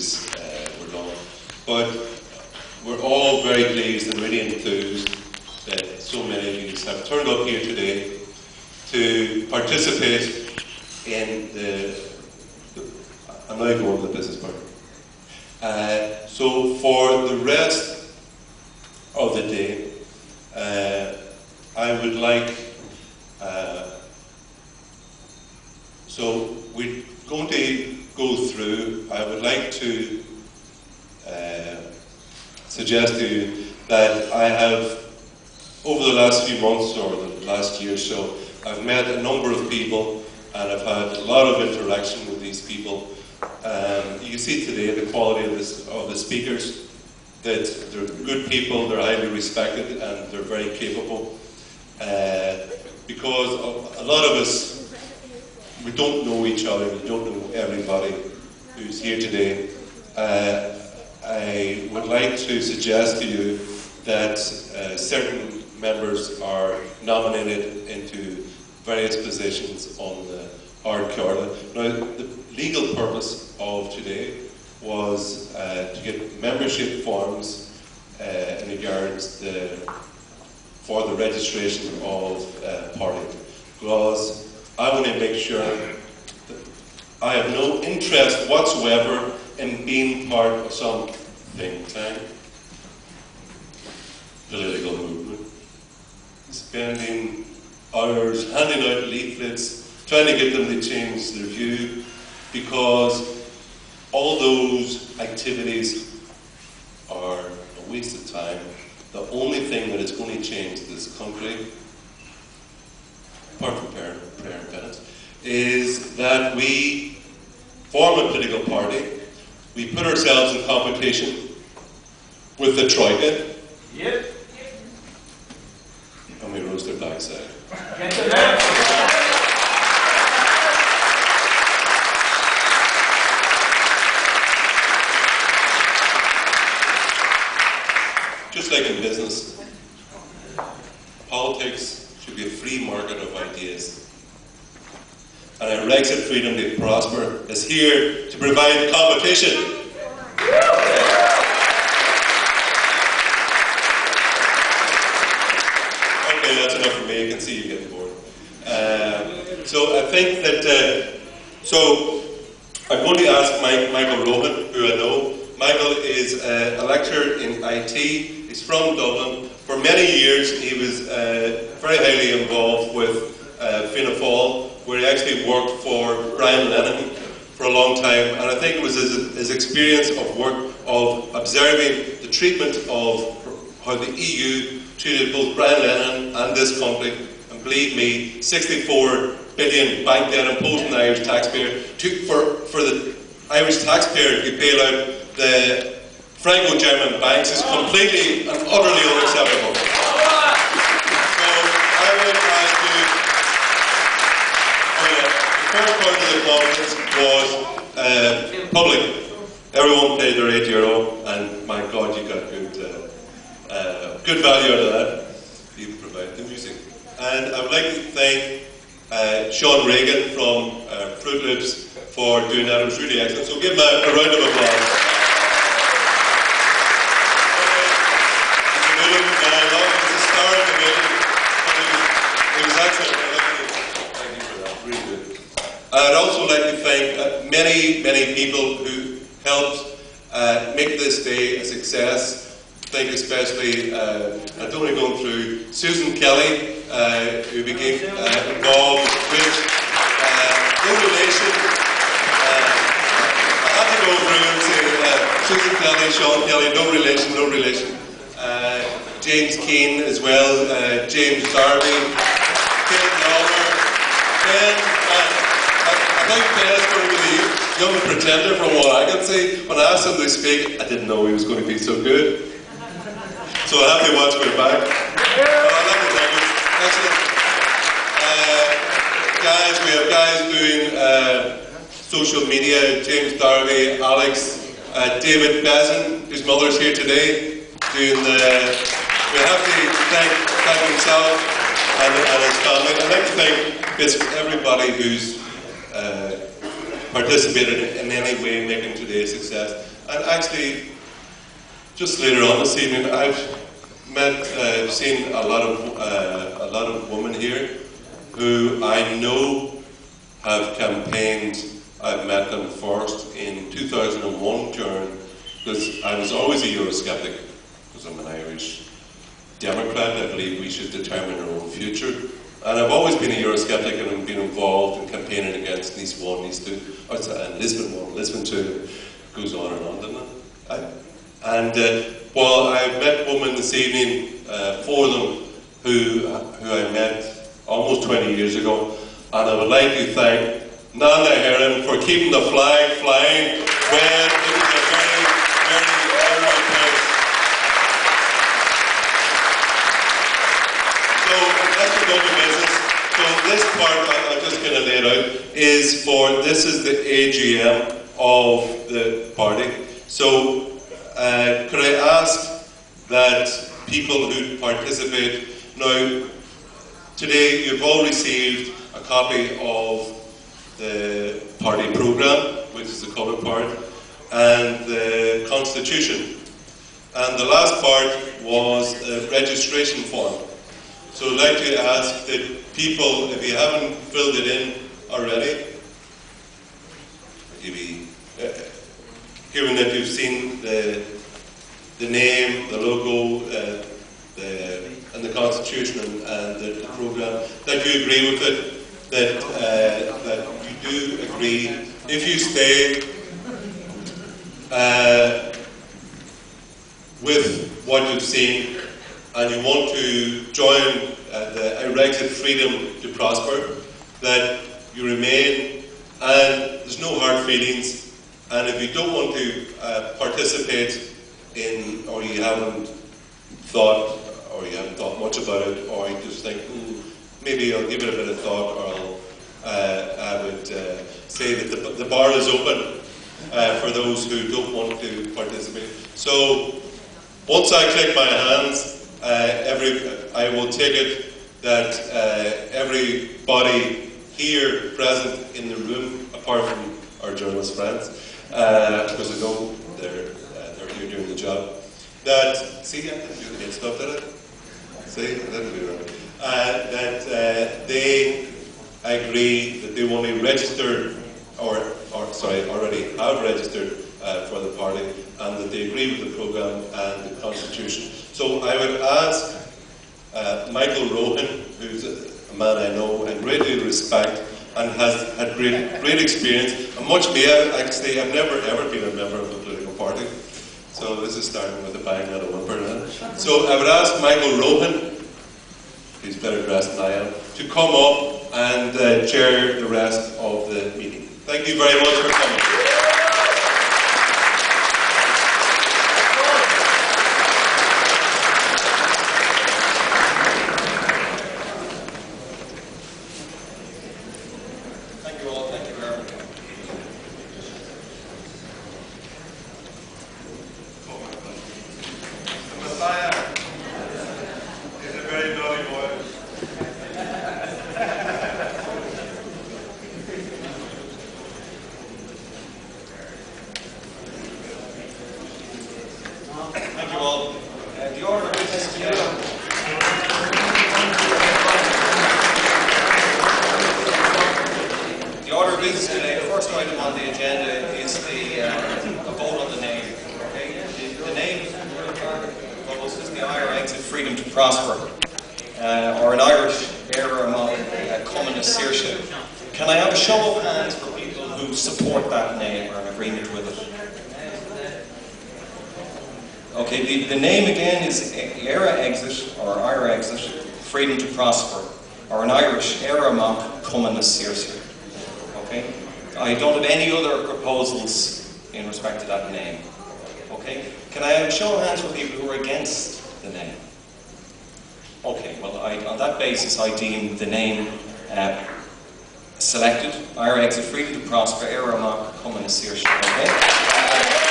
changes were done. But we're all very pleased and really enthused that so many of you have turned up here today to participate in I'm now going to the business part. So for the rest of the day, I would like, so we're going to go through, I would like to suggest to you that I have, over the last few months or the last year or so, I've met a number of people and I've had a lot of interaction with these people. You can see today the quality of the speakers, that they're good people, they're highly respected, and they're very capable. Because a lot of us, we don't know each other, we don't know everybody who's here today. I would like to suggest to you that certain members are nominated into various positions on the Ard Cearta. Now, the legal purpose of today was to get membership forms in regards for the registration of party. Because I want to make sure that I have no interest whatsoever in being part of some think tank, political movement, spending hours handing out leaflets, trying to get them to change their view, because all those activities are a waste of time. The only thing that is going to change this country, apart from prayer and penance, is that we form a political party, we put ourselves in competition with the Troika, yep, and we roast their backside. Get to that. Just like in business, politics should be a free market of ideas. And Irexit Freedom to Prosper is here to provide competition. Okay, that's enough for me. I can see you getting bored. So I think that, so I'm going to ask Michael Rohan, who I know. Michael is a lecturer in IT. He's from Dublin. For many years, he was very highly involved with Fianna Fáil, where he actually worked for Brian Lennon for a long time. And I think it was his experience of work, of observing the treatment of how the EU treated both Brian Lennon and this country. And believe me, 64 billion bank debt imposed on the Irish taxpayer. For the Irish taxpayer to bail out the Franco-German banks is completely and utterly unacceptable. So I would ask you, the first part of the conference was public. Everyone paid their €8, and my God, you got good value out of that. You provide the music. And I would like to thank Sean Reagan from Fruit Loops for doing that. It was really excellent. So give him a round of applause. I'd also like to thank many people who helped make this day a success. Thank especially, I don't want to go through, Susan Kelly, who became involved with no relation. I had to go through and say Susan Kelly, Sean Kelly, no relation. James Keane as well, James Darby, Kate Lawler, Ben. I think Ben is going to be the young pretender from what I can see. When I asked him to speak, I didn't know he was going to be so good. So I'll have to watch my back. Excellent. Guys, we have guys doing social media, James Darby, Alex, David Bezin, whose mother's here today, doing we have to thank himself and his family. I'd like to thank basically everybody who's participated in any way in making today a success. And actually, just later on this evening, I've seen a lot of women here who I know have campaigned. I've met them first in 2001 because I was always a Eurosceptic, because I'm an Irish Democrat. I believe we should determine our own future. And I've always been a Eurosceptic, and I've been involved in campaigning against Nice 1, Nice 2, and Lisbon 1, Lisbon 2, goes on and on, doesn't it? Well, I've met women this evening, 4 of them, who I met almost 20 years ago, and I would like to thank Nana Hermann for keeping the flag flying when it was a very, very early time. So let's go to business. So this part, I'm just going to lay it out, this is the AGM of the party. So could I ask that people who participate, now today you've all received a copy of the party programme, which is the colour part, and the constitution. And the last part was the registration form. So I'd like to ask that people, if you haven't filled it in already, maybe, given that you've seen the name, the logo, and the constitution and the programme, that you agree with it, that you do agree, if you stay with what you've seen and you want to join the Irexit Freedom to Prosper, that you remain, and there's no hard feelings, and if you don't want to participate in, or you haven't thought much about it, or you just think, maybe I'll give it a bit of thought, or I would say that the bar is open for those who don't want to participate. So once I click my hands, I will take it that everybody here present in the room, apart from our journalist friends, because I know they're here doing the job, that, see, I didn't do the good stuff, did I? See, I didn't do it. That they agree that they want to register, or already have registered for the party, and that they agree with the programme and the constitution. So I would ask Michael Rohan, who's a man I know and greatly respect, and has had great experience, and much me. Actually, I've never ever been a member of a political party, so this is starting with a bang, not a whimper. So I would ask Michael Rohan, who's better dressed than I am, to come up and chair the rest of the meeting. Thank you very much for coming. The name again is Irexit, or Irexit, Freedom to Prosper, or in Irish, Hermann Cumann na Saoirse. Okay? I don't have any other proposals in respect to that name. Okay? Can I have a show of hands for people who are against the name? Okay, well, on that basis, I deem the name selected, Irexit Freedom to Prosper, Hermann Cumann na Saoirse. Okay?